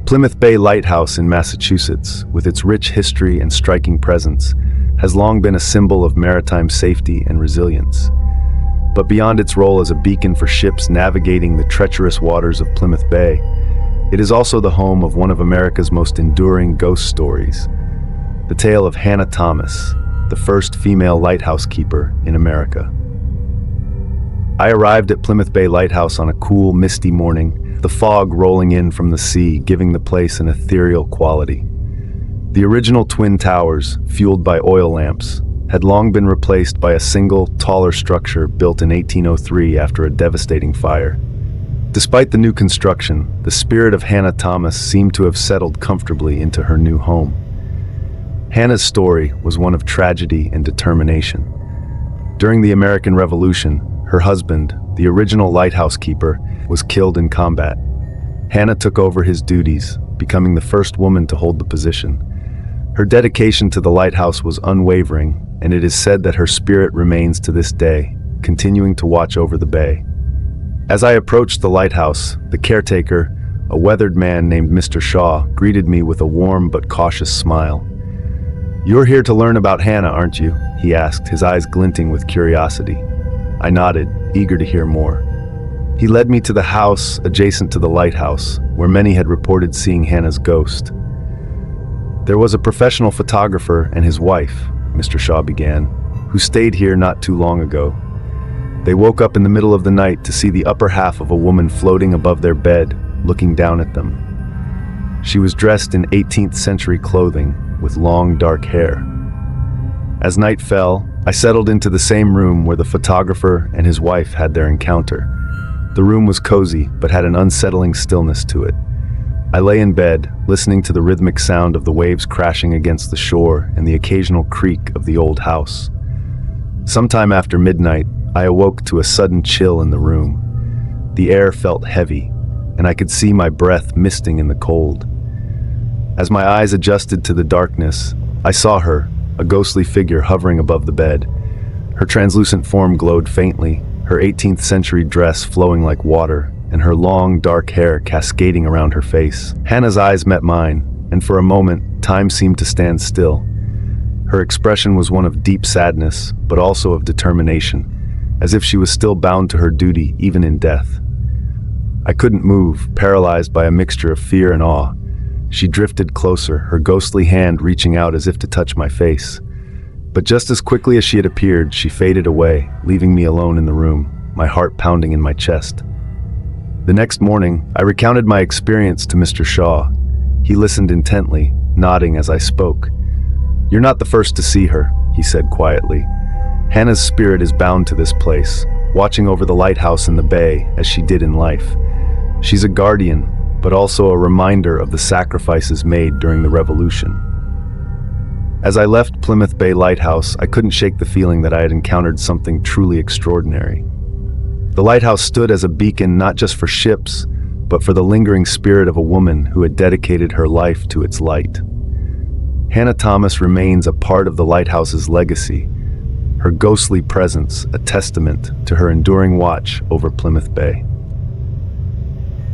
Plymouth Bay Lighthouse in Massachusetts, with its rich history and striking presence, has long been a symbol of maritime safety and resilience. But beyond its role as a beacon for ships navigating the treacherous waters of Plymouth Bay, it is also the home of one of America's most enduring ghost stories, the tale of Hannah Thomas, the first female lighthouse keeper in America. I arrived at Plymouth Bay Lighthouse on a cool, misty morning, the fog rolling in from the sea, giving the place an ethereal quality. The original twin towers, fueled by oil lamps, had long been replaced by a single, taller structure built in 1803 after a devastating fire. Despite the new construction, the spirit of Hannah Thomas seemed to have settled comfortably into her new home. Hannah's story was one of tragedy and determination. During the American Revolution, her husband, the original lighthouse keeper, was killed in combat. Hannah took over his duties, becoming the first woman to hold the position. Her dedication to the lighthouse was unwavering, and it is said that her spirit remains to this day, continuing to watch over the bay. As I approached the lighthouse, the caretaker, a weathered man named Mr. Shaw, greeted me with a warm but cautious smile. "You're here to learn about Hannah, aren't you?" he asked, his eyes glinting with curiosity. I nodded, eager to hear more. He led me to the house adjacent to the lighthouse, where many had reported seeing Hannah's ghost. "There was a professional photographer and his wife," Mr. Shaw began, "who stayed here not too long ago. They woke up in the middle of the night to see the upper half of a woman floating above their bed, looking down at them. She was dressed in 18th century clothing, with long dark hair. As night fell, I settled into the same room where the photographer and his wife had their encounter. The room was cozy, but had an unsettling stillness to it. I lay in bed, listening to the rhythmic sound of the waves crashing against the shore and the occasional creak of the old house. Sometime after midnight, I awoke to a sudden chill in the room. The air felt heavy, and I could see my breath misting in the cold. As my eyes adjusted to the darkness, I saw her, a ghostly figure hovering above the bed. Her translucent form glowed faintly, her 18th century dress flowing like water, and her long, dark hair cascading around her face. Hannah's eyes met mine, and for a moment, time seemed to stand still. Her expression was one of deep sadness, but also of determination, as if she was still bound to her duty even in death. I couldn't move, paralyzed by a mixture of fear and awe. She drifted closer, her ghostly hand reaching out as if to touch my face. But just as quickly as she had appeared, she faded away, leaving me alone in the room, my heart pounding in my chest. The next morning, I recounted my experience to Mr. Shaw. He listened intently, nodding as I spoke. "You're not the first to see her," he said quietly. "Hannah's spirit is bound to this place, watching over the lighthouse in the bay as she did in life. She's a guardian, but also a reminder of the sacrifices made during the Revolution." As I left Plymouth Bay Lighthouse, I couldn't shake the feeling that I had encountered something truly extraordinary. The lighthouse stood as a beacon not just for ships, but for the lingering spirit of a woman who had dedicated her life to its light. Hannah Thomas remains a part of the lighthouse's legacy, her ghostly presence a testament to her enduring watch over Plymouth Bay.